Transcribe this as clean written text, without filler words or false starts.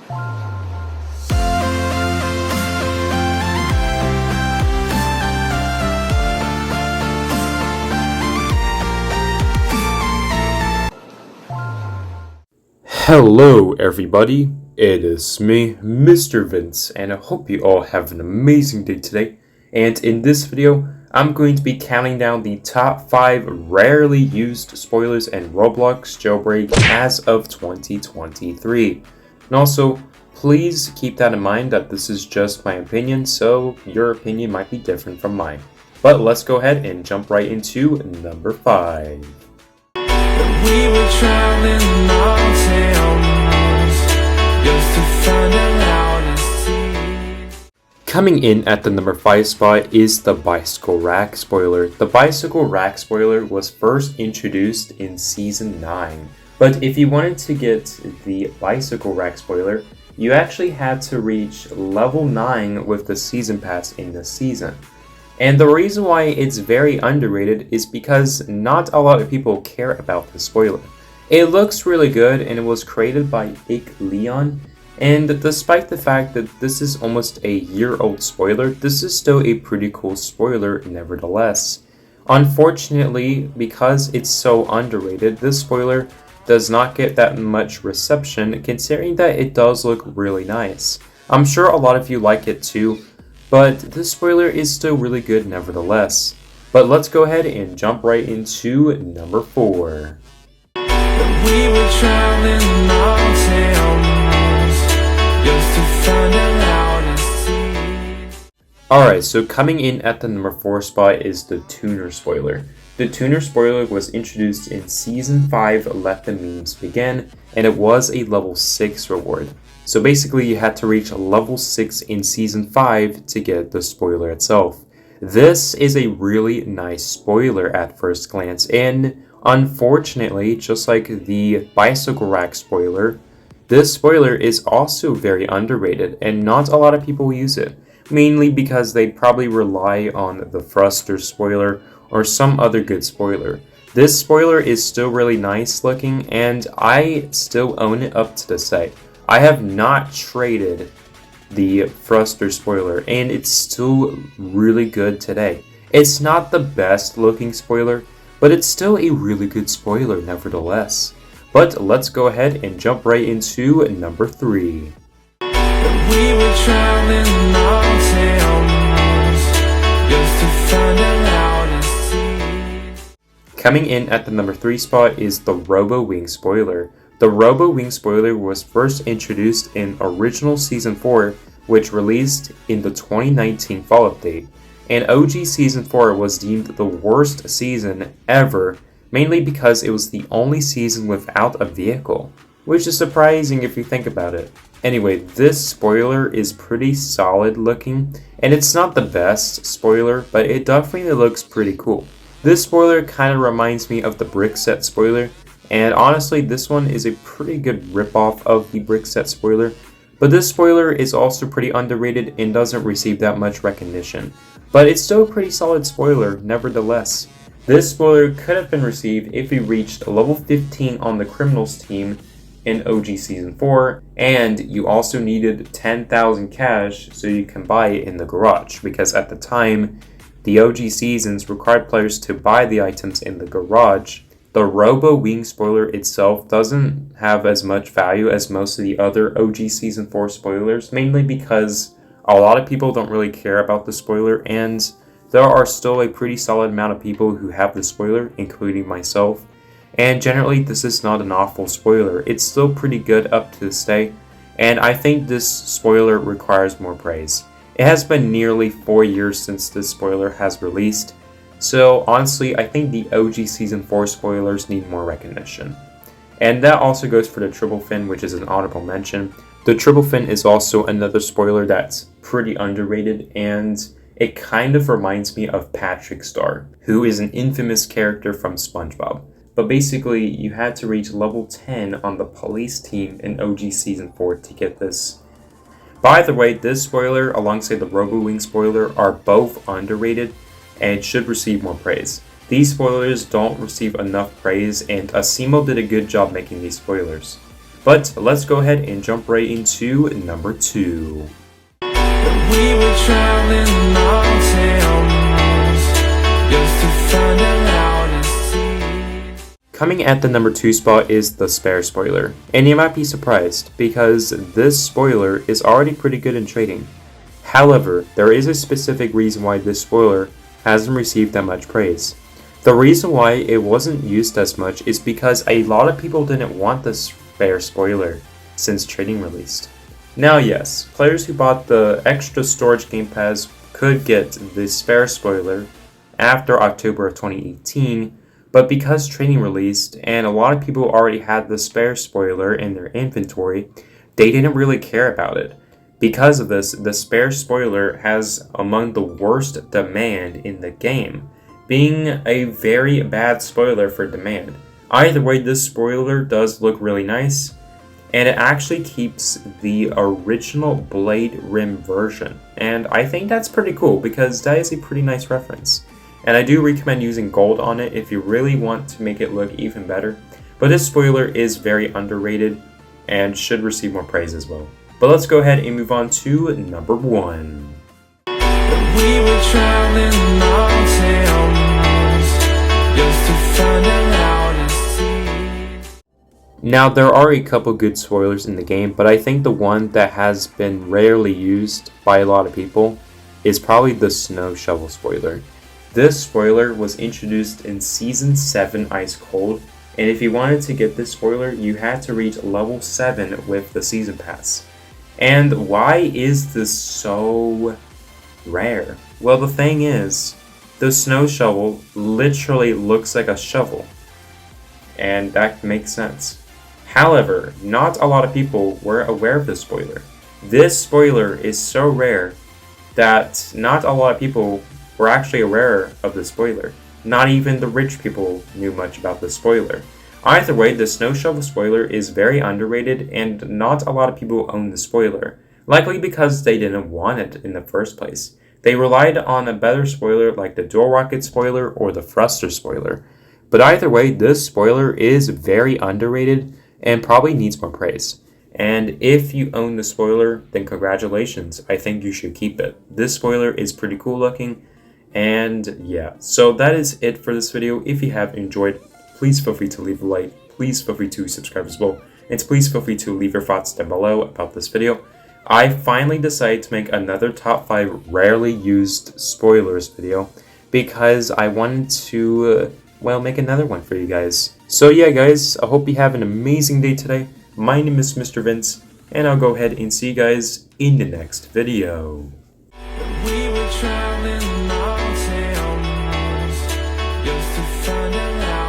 Hello everybody, it is me, Mr. Vince, and I hope you all have an amazing day today. And in this video, I'm going to be counting down the top 5 rarely used spoilers in Roblox Jailbreak as of 2023. And also, please keep that in mind that this is just my opinion, so your opinion might be different from mine. But let's go ahead and jump right into number 5. We were traveling long tails just to find out and see. Coming in at the number 5 spot is the bicycle rack spoiler. The bicycle rack spoiler was first introduced in season 9. But if you wanted to get the bicycle rack spoiler, you actually had to reach level 9 with the season pass in this season. And the reason why it's very underrated is because not a lot of people care about the spoiler. It looks really good and it was created by Leon, and despite the fact that this is almost a year-old spoiler, this is still a pretty cool spoiler nevertheless. Unfortunately, because it's so underrated, this spoiler does not get that much reception considering that it does look really nice. I'm sure a lot of you like it too, but this spoiler is still really good nevertheless. But let's go ahead and jump right into number 4. We were traveling long tails just to find out and see. Alright, so coming in at the number 4 spot is the tuner spoiler. The tuner spoiler was introduced in season 5 Let the Memes Begin, and it was a level 6 reward. So basically you had to reach level 6 in season 5 to get the spoiler itself. This is a really nice spoiler at first glance, and unfortunately, just like the bicycle rack spoiler, this spoiler is also very underrated and not a lot of people use it, mainly because they probably rely on the thruster spoiler or some other good spoiler. This spoiler is still really nice looking and I still own it up to this day. I have not traded the thruster spoiler and it's still really good today. It's not the best looking spoiler, but it's still a really good spoiler nevertheless. But let's go ahead and jump right into number 3. We were traveling long tails just to find out and see. Coming in at the number 3 spot is the Robowing Spoiler. The Robowing Spoiler was first introduced in original Season 4, which released in the 2019 fall update, and OG Season 4 was deemed the worst season ever, mainly because it was the only season without a vehicle, which is surprising if you think about it. Anyway, this spoiler is pretty solid looking, and it's not the best spoiler, but it definitely looks pretty cool. This spoiler kind of reminds me of the brick set spoiler, and honestly, this one is a pretty good ripoff of the brick set spoiler, but this spoiler is also pretty underrated and doesn't receive that much recognition. But it's still a pretty solid spoiler, nevertheless. This spoiler could have been received if you reached level 15 on the criminals team in OG Season 4, and you also needed 10,000 cash so you can buy it in the garage, because at the time, the OG seasons required players to buy the items in the garage. The Robowing spoiler itself doesn't have as much value as most of the other OG Season 4 spoilers, mainly because a lot of people don't really care about the spoiler, and there are still a pretty solid amount of people who have the spoiler, including myself. And generally, this is not an awful spoiler. It's still pretty good up to this day, and I think this spoiler requires more praise. It has been nearly 4 years since this spoiler has released, so honestly, I think the OG Season 4 spoilers need more recognition. And that also goes for the triple fin, which is an honorable mention. The triple fin is also another spoiler that's pretty underrated, and it kind of reminds me of Patrick Star, who is an infamous character from SpongeBob. But basically, you had to reach level 10 on the police team in OG Season 4 to get this. By the way, this spoiler alongside the Robowing spoiler are both underrated and should receive more praise. These spoilers don't receive enough praise, and Asimo did a good job making these spoilers. But let's go ahead and jump right into number 2. We were traveling long tails just to find the loudest tears. Coming at the number 2 spot is the spare spoiler, and you might be surprised because this spoiler is already pretty good in trading. However, there is a specific reason why this spoiler hasn't received that much praise. The reason why it wasn't used as much is because a lot of people didn't want the spare spoiler since trading released. Now yes, players who bought the extra storage game pass could get the spare spoiler after October of 2018, but because trading released and a lot of people already had the spare spoiler in their inventory, they didn't really care about it. Because of this, the spare spoiler has among the worst demand in the game, being a very bad spoiler for demand. Either way, this spoiler does look really nice, and it actually keeps the original blade rim version, and I think that's pretty cool because that is a pretty nice reference. And I do recommend using gold on it if you really want to make it look even better, but this spoiler is very underrated and should receive more praise as well. But let's go ahead and move on to number 1. We were traveling long tails just to find the loudest tears. Now there are a couple good spoilers in the game, but I think the one that has been rarely used by a lot of people is probably the snow shovel spoiler. This spoiler was introduced in Season 7 Ice Cold, and if you wanted to get this spoiler, you had to reach level 7 with the Season Pass. And why is this so rare? Well, the thing is, the snow shovel literally looks like a shovel, and that makes sense. However, not a lot of people were aware of this spoiler. This spoiler is so rare that not a lot of people were actually aware of the spoiler. Not even the rich people knew much about the spoiler. Either way, the snow shovel spoiler is very underrated and not a lot of people own the spoiler, likely because they didn't want it in the first place. They relied on a better spoiler like the dual rocket spoiler or the thruster spoiler. But either way, this spoiler is very underrated and probably needs more praise. And if you own the spoiler, then congratulations, I think you should keep it. This spoiler is pretty cool looking, and yeah. So that is it for this video. If you have enjoyed, please feel free to leave a like, please feel free to subscribe as well, and please feel free to leave your thoughts down below about this video. I finally decided to make another top 5 rarely used spoilers video because I wanted to, make another one for you guys. So yeah guys, I hope you have an amazing day today. My name is Mr. Vince, and I'll go ahead and see you guys in the next video. We were traveling long tails just to find the loudest